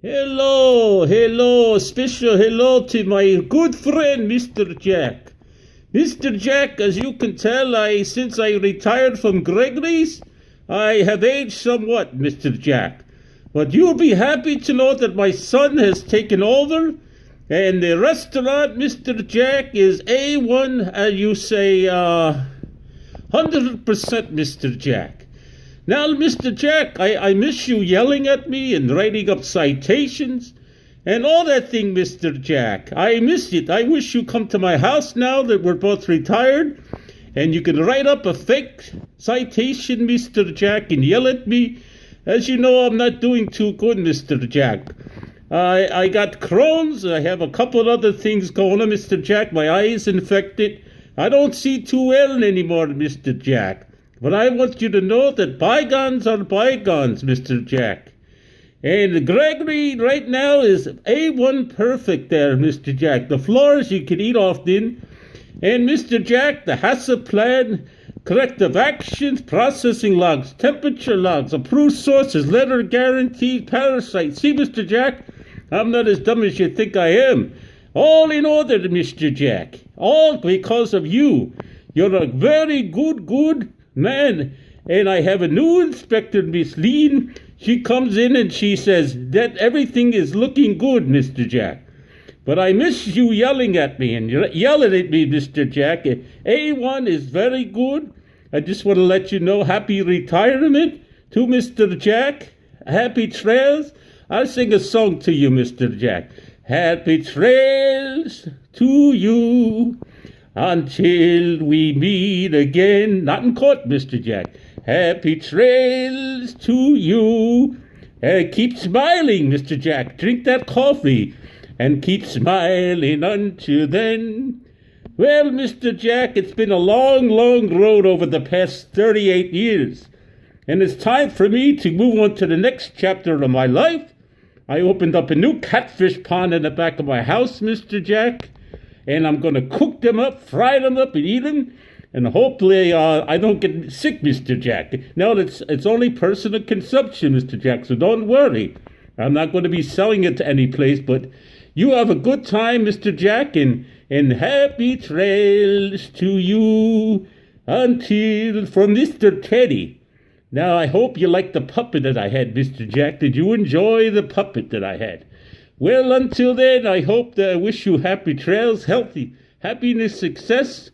Hello, special hello to my good friend, Mr. Jack. Mr. Jack, as you can tell, since I retired from Gregory's, I have aged somewhat, Mr. Jack. But you'll be happy to know that my son has taken over, and the restaurant, Mr. Jack, is A1, as you say, 100%, Mr. Jack. Now, Mr. Jack, I miss you yelling at me and writing up citations and all that thing, Mr. Jack. I miss it. I wish you come to my house now that we're both retired and you can write up a fake citation, Mr. Jack, and yell at me. As you know, I'm not doing too good, Mr. Jack. I got Crohn's. I have a couple other things going on, Mr. Jack. My eye is infected. I don't see too well anymore, Mr. Jack. But I want you to know that bygones are bygones, Mr. Jack. And Gregory right now is A1 perfect there, Mr. Jack. The floors you can eat off in. And Mr. Jack, the HACCP plan, corrective actions, processing logs, temperature logs, approved sources, letter guaranteed, parasites. See, Mr. Jack, I'm not as dumb as you think I am. All in order, Mr. Jack. All because of you. You're a very good man. And I have a new inspector, Miss Lean. She comes in and she says that everything is looking good, Mr. Jack. But I miss you yelling at me and you're yelling at me, Mr. Jack. A1 is very good. I just want to let you know, happy retirement to Mr. Jack. Happy trails. I'll sing a song to you, Mr. Jack. Happy trails to you until we meet again. Not in court, Mr. Jack. Happy trails to you. Keep smiling, Mr. Jack. Drink that coffee and keep smiling until then. Well, Mr. Jack, it's been a long road over the past 38 years. And it's time for me to move on to the next chapter of my life. I opened up a new catfish pond in the back of my house, Mr. Jack. And I'm going to cook them up, fry them up, and eat them. And hopefully I don't get sick, Mr. Jack. No, it's only personal consumption, Mr. Jack, so don't worry. I'm not going to be selling it to any place, but you have a good time, Mr. Jack, and happy trails to you until from Mr. Teddy. Now, I hope you liked the puppet that I had, Mr. Jack. Did you enjoy the puppet that I had? Well, until then, I hope that I wish you happy trails, healthy, happiness, success,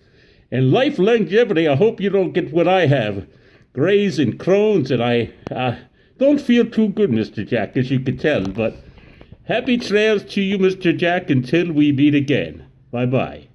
and life longevity. I hope you don't get what I have, Grays and Crohn's, and I don't feel too good, Mr. Jack, as you can tell. But happy trails to you, Mr. Jack, until we meet again. Bye-bye.